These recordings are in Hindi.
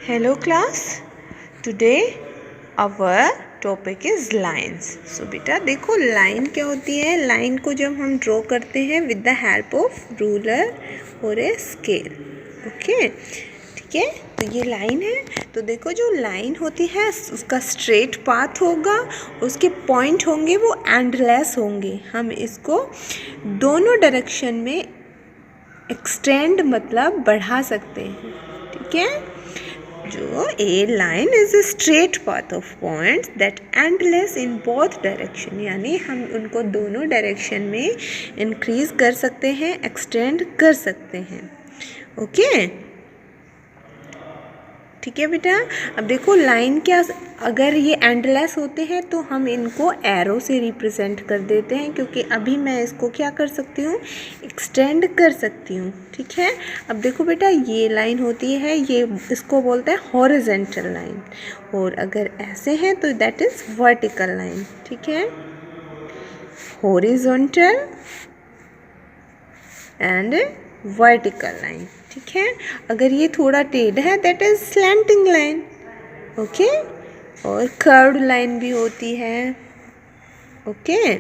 Hello class, today our topic is lines. So बेटा देखो लाइन क्या होती है. लाइन को जब हम ड्रॉ करते हैं with the help of ruler और ए स्केल. ओके, ठीक है. तो ये लाइन है. तो देखो जो लाइन होती है उसका स्ट्रेट पाथ होगा, उसके पॉइंट होंगे वो एंडलेस होंगे. हम इसको दोनों डायरेक्शन में एक्सटेंड मतलब बढ़ा सकते हैं. ठीक है. जो a line is a straight path of points that endless in both direction, यानी हम उनको दोनों डायरेक्शन में इंक्रीज कर सकते हैं, एक्सटेंड कर सकते हैं. ओके, ठीक है बेटा. अब देखो लाइन क्या, अगर ये एंडलेस होते हैं तो हम इनको एरो से रिप्रेजेंट कर देते हैं, क्योंकि अभी मैं इसको क्या कर सकती हूँ, एक्सटेंड कर सकती हूँ. ठीक है. अब देखो बेटा ये लाइन होती है, ये इसको बोलते हैं हॉरिजेंटल लाइन, और अगर ऐसे हैं तो दैट इज वर्टिकल लाइन. ठीक है. Horizontal and vertical line. ठीक है. अगर ये थोड़ा टेढ़ा है that is slanting line. Okay. और कर्व्ड लाइन भी होती है. ओके,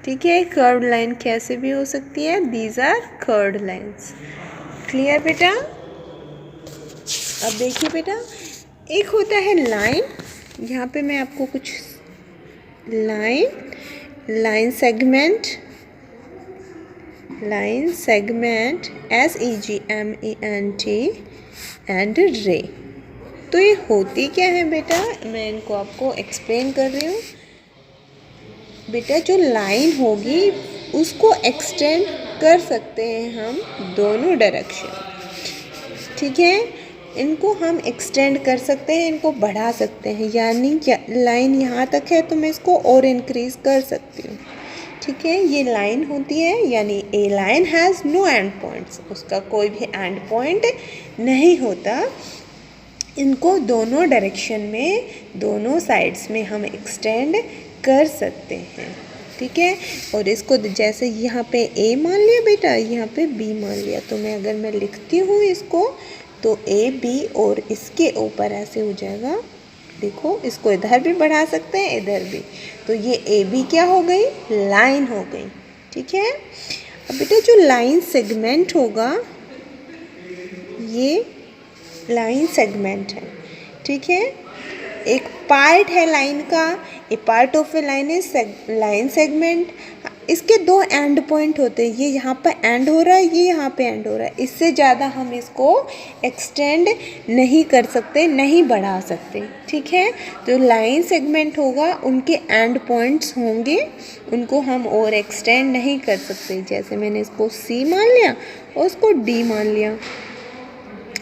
ठीक है. कर्व्ड लाइन कैसे भी हो सकती है, these are curved lines. Clear बेटा. अब देखिए बेटा, एक होता है लाइन, यहाँ पे मैं आपको कुछ लाइन सेगमेंट SEGMENT एंड रे. तो ये होती क्या है बेटा, मैं इनको आपको एक्सप्लेन कर रही हूँ. बेटा जो लाइन होगी उसको एक्सटेंड कर सकते हैं हम दोनों डायरेक्शन. ठीक है. इनको हम एक्सटेंड कर सकते हैं, इनको बढ़ा सकते हैं. यानी लाइन यहाँ तक है तो मैं इसको और इंक्रीज कर सकती हूँ. ठीक है. ये लाइन होती है, यानी a line has no end points, उसका कोई भी एंड पॉइंट नहीं होता. इनको दोनों डायरेक्शन में, दोनों साइड्स में हम एक्सटेंड कर सकते हैं. ठीक है. और इसको जैसे यहाँ पे ए मान लिया बेटा, यहाँ पे बी मान लिया, तो मैं अगर मैं लिखती हूँ इसको तो ए बी, और इसके ऊपर ऐसे हो जाएगा. देखो इसको इधर भी बढ़ा सकते हैं, इधर भी. तो ये ए बी क्या हो गई, लाइन हो गई. ठीक है. अब बेटा जो लाइन सेगमेंट होगा, ये लाइन सेगमेंट है. ठीक है. एक पार्ट है लाइन का, a part of a line is line segment. इसके दो एंड पॉइंट होते हैं, ये यहाँ पर एंड हो रहा है, ये यहाँ पे एंड हो रहा है. इससे ज़्यादा हम इसको एक्सटेंड नहीं कर सकते, नहीं बढ़ा सकते. ठीक है. जो लाइन सेगमेंट होगा उनके एंड पॉइंट्स होंगे, उनको हम और एक्सटेंड नहीं कर सकते. जैसे मैंने इसको सी मान लिया और उसको डी मान लिया.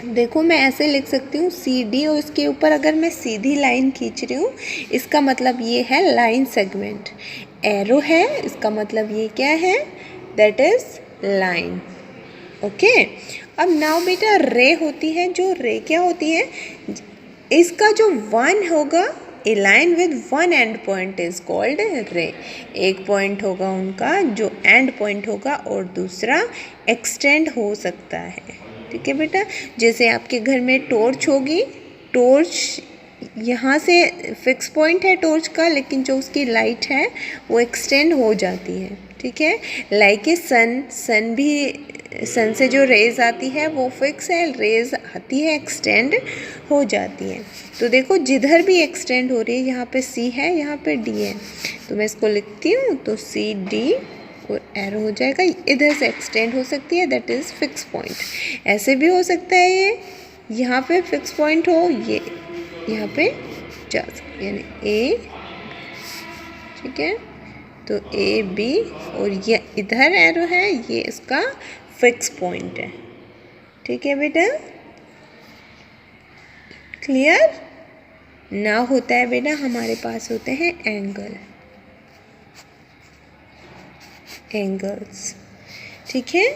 देखो मैं ऐसे लिख सकती हूँ सी डी, और इसके ऊपर अगर मैं सीधी लाइन खींच रही हूँ इसका मतलब ये है लाइन सेगमेंट. एरो है, इसका मतलब ये क्या है, दैट इज लाइन. ओके. अब नाउ बेटा रे होती है. जो रे क्या होती है, इसका जो वन होगा, a line with one end point is called ray. एक पॉइंट होगा उनका जो एंड पॉइंट होगा, और दूसरा एक्सटेंड हो सकता है. ठीक है बेटा. जैसे आपके घर में टॉर्च होगी, टॉर्च यहाँ से फिक्स पॉइंट है टॉर्च का, लेकिन जो उसकी लाइट है वो एक्सटेंड हो जाती है. ठीक है. लाइक ए सन भी, सन से जो रेज आती है वो फिक्स है, रेज आती है एक्सटेंड हो जाती है. तो देखो जिधर भी एक्सटेंड हो रही है, यहाँ पे सी है, यहाँ पे डी है, तो मैं इसको लिखती हूँ तो सी डी और एरो हो जाएगा. इधर से एक्सटेंड हो सकती है, दैट इज़ फिक्स पॉइंट. ऐसे भी हो सकता है ये यहाँ पे फिक्स पॉइंट हो, ये यहाँ पे जा सकते, यानी ए. ठीक है. तो ए बी, और ये इधर एरो है, ये इसका फिक्स पॉइंट है. ठीक है बेटा. क्लियर. ना होता है बेटा हमारे पास होते हैं एंगल्स. ठीक है.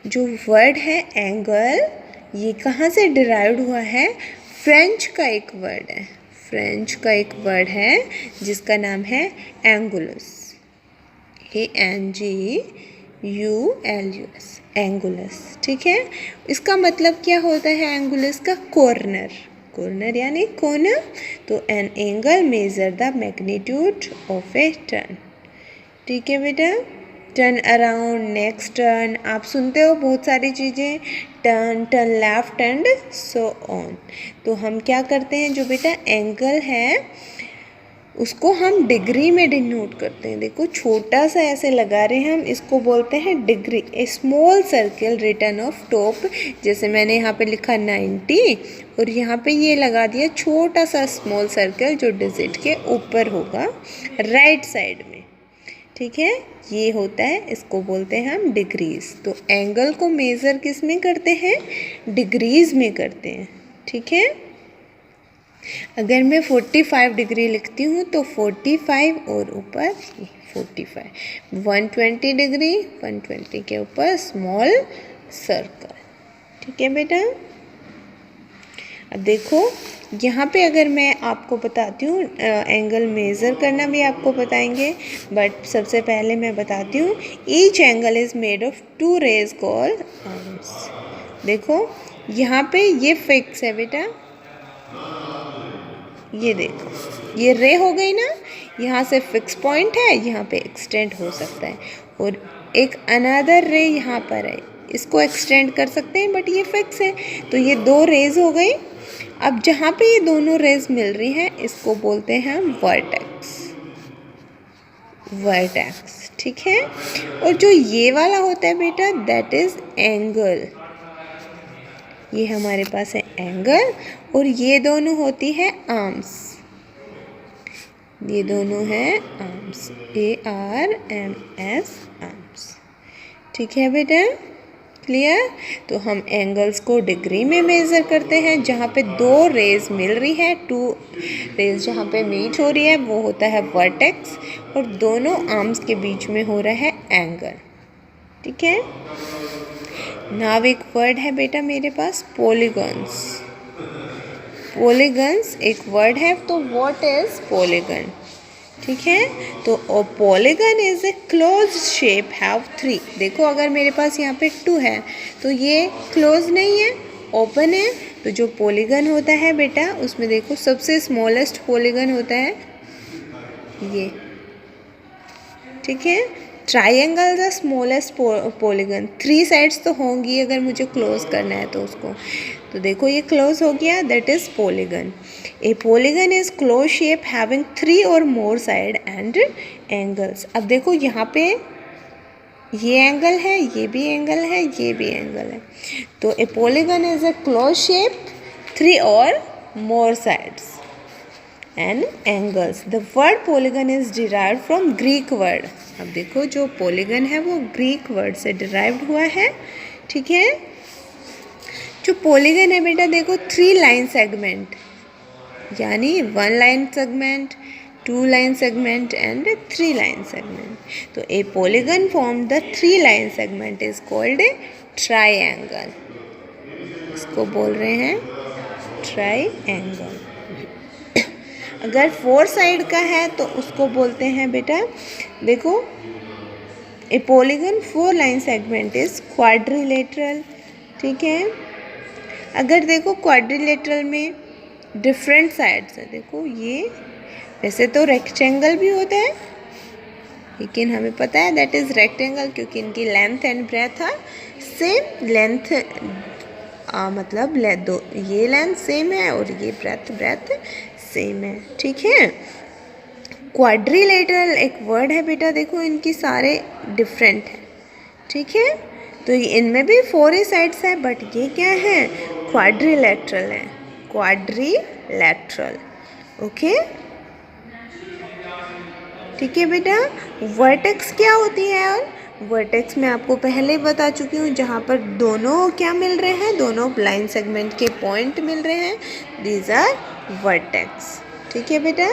जो वर्ड है एंगल, ये कहाँ से डिराइव्ड हुआ है, फ्रेंच का एक वर्ड है जिसका नाम है एंगुलस. ANGULUS. ULUS, एंगुलस। ठीक है, इसका मतलब क्या होता है एंगुलस का? कॉर्नर। कॉर्नर यानी कोना। तो an angle measure the magnitude of A turn. ठीक है बेटा, टर्न अराउंड, नेक्स्ट टर्न, आप सुनते हो बहुत सारी चीज़ें, turn, turn left and so on. तो हम क्या करते हैं, जो बेटा एंगल है उसको हम डिग्री में डिनोट करते हैं। देखो छोटा सा ऐसे लगा रहे हैं हम, इसको बोलते हैं degree. A small circle return of top, जैसे मैंने यहाँ पे लिखा 90 और यहाँ पे ये लगा दिया छोटा सा स्मॉल सर्कल जो डिजिट के ऊपर होगा राइट साइड में। ठीक है, ये होता है, इसको बोलते हैं हम डिग्रीज। तो एंगल को मेज़र किस में करते हैं? डिग्रीज में करते हैं। ठीक है, अगर मैं 45 डिग्री लिखती हूँ तो 45 और ऊपर 45, 120 डिग्री, 120 के ऊपर स्मॉल सर्कल। ठीक है बेटा, अब देखो यहाँ पे अगर मैं आपको बताती हूँ, एंगल मेज़र करना भी आपको बताएंगे, बट सबसे पहले मैं बताती हूँ each angle is made of 2 rays called arms. देखो यहाँ पे ये फिक्स है बेटा, ये देखो ये रे हो गई ना, यहाँ से फिक्स पॉइंट है, यहाँ पे एक्सटेंड हो सकता है, और एक अनदर रे यहाँ पर है, इसको एक्सटेंड कर सकते हैं, बट ये फिक्स है। तो ये 2 रेज हो गई। अब जहाँ पे ये दोनों रेज मिल रही हैं इसको बोलते हैं हम वर्टेक्स। वर्टेक्स, ठीक है। और जो ये वाला होता है बेटा दैट इज एंगल। ये हमारे पास है एंगल, और ये दोनों होती है आर्म्स। ये दोनों हैं आर्म्स, ARMS आर्म्स। ठीक है बेटा, क्लियर। तो हम एंगल्स को डिग्री में मेज़र करते हैं। जहाँ पे 2 रेज मिल रही है, 2 रेज जहाँ पे मीट हो रही है वो होता है वर्टेक्स, और दोनों आर्म्स के बीच में हो रहा है एंगल। ठीक है। नाउ एक वर्ड है बेटा मेरे पास, पॉलीगॉन्स। पॉलीगन्स एक वर्ड है, तो व्हाट इज पॉलीगन? ठीक है, तो polygon is a close shape have 3। देखो अगर मेरे पास यहाँ पे 2 है तो ये क्लोज नहीं है, ओपन है। तो जो पॉलीगन होता है बेटा उसमें देखो सबसे स्मॉलेस्ट पॉलीगन होता है ये। ठीक है, triangle the smallest polygon. 3 sides तो होंगी अगर मुझे क्लोज करना है तो उसको। तो देखो ये क्लोज हो गया, that is polygon. A polygon is close shape having 3 और मोर साइड एंड एंगल्स। अब देखो यहाँ पे ये एंगल है, ये भी एंगल है, ये भी एंगल है। तो ए polygon is a close shape, 3 और मोर sides and angles. The word polygon is derived from Greek word. अब देखो जो polygon है वो ग्रीक वर्ड से डिराइव्ड हुआ है। ठीक है, जो polygon है बेटा देखो 3 लाइन सेगमेंट, यानी 1 line segment, 2 line segment and 3 line segment. तो ए polygon form the 3 line segment is called a triangle. इसको बोल रहे हैं ट्राइएंगल। अगर 4 साइड का है तो उसको बोलते हैं बेटा, देखो ए polygon 4 line segment is quadrilateral. ठीक है, अगर देखो क्वाड्रिलेटरल में डिफरेंट साइड्स है, देखो ये वैसे तो रेक्टेंगल भी होता है लेकिन हमें पता है दैट इज रेक्टेंगल क्योंकि इनकी लेंथ एंड ब्रेथ है सेम। लेंथ मतलब ये लेंथ सेम है और ये ब्रेथ सेम है। ठीक है, क्वाड्रिलेटरल एक वर्ड है बेटा, देखो इनकी सारे डिफरेंट हैं। ठीक है, तो इनमें भी 4 ही साइड्स है, बट ये क्या है, क्वाड्रिलेटरल है, क्वाड्रिलेटरल। ओके, ठीक है बेटा। वर्टेक्स क्या होती है? और वर्टेक्स में आपको पहले ही बता चुकी हूँ, जहाँ पर दोनों क्या मिल रहे हैं, दोनों लाइन सेगमेंट के पॉइंट मिल रहे हैं, दीज आर वर्टेक्स। ठीक है बेटा,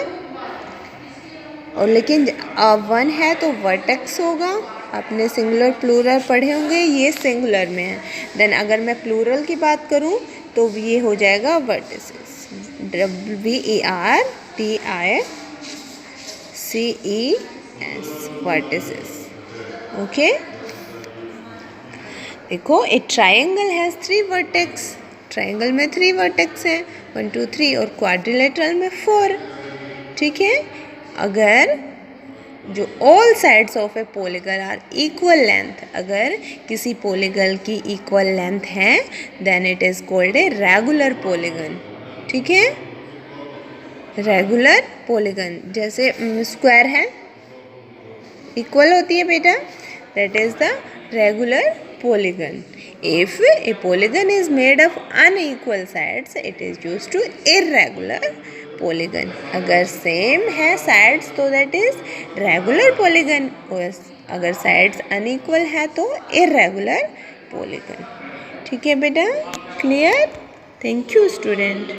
और लेकिन 1 है तो वर्टेक्स होगा। आपने सिंगुलर प्लूरल पढ़े होंगे, ये सिंगुलर में है। देन अगर मैं प्लूरल की बात करूँ तो ये हो जाएगा वर्टिसेस, WERTICES, वर्टिसेस। ओके, देखो ए ट्राइंगल हैज़ 3 वर्टेक्स, ट्राइंगल में 3 वर्टेक्स हैं, 1 2 3, और क्वाड्रिलेटरल में 4। ठीक है, अगर जो all sides of a polygon are equal length, अगर किसी पोलीगन की इक्वल लेंथ है then it is called a regular polygon. ठीक है, रेगुलर पोलीगन जैसे स्क्वायर है, इक्वल होती है बेटा, that is the regular polygon. If a polygon is made of unequal sides, it is used to irregular polygon. अगर सेम है sides तो that is regular polygon, अगर sides unequal है तो irregular polygon. ठीक है बेटा, क्लियर? Thank you student.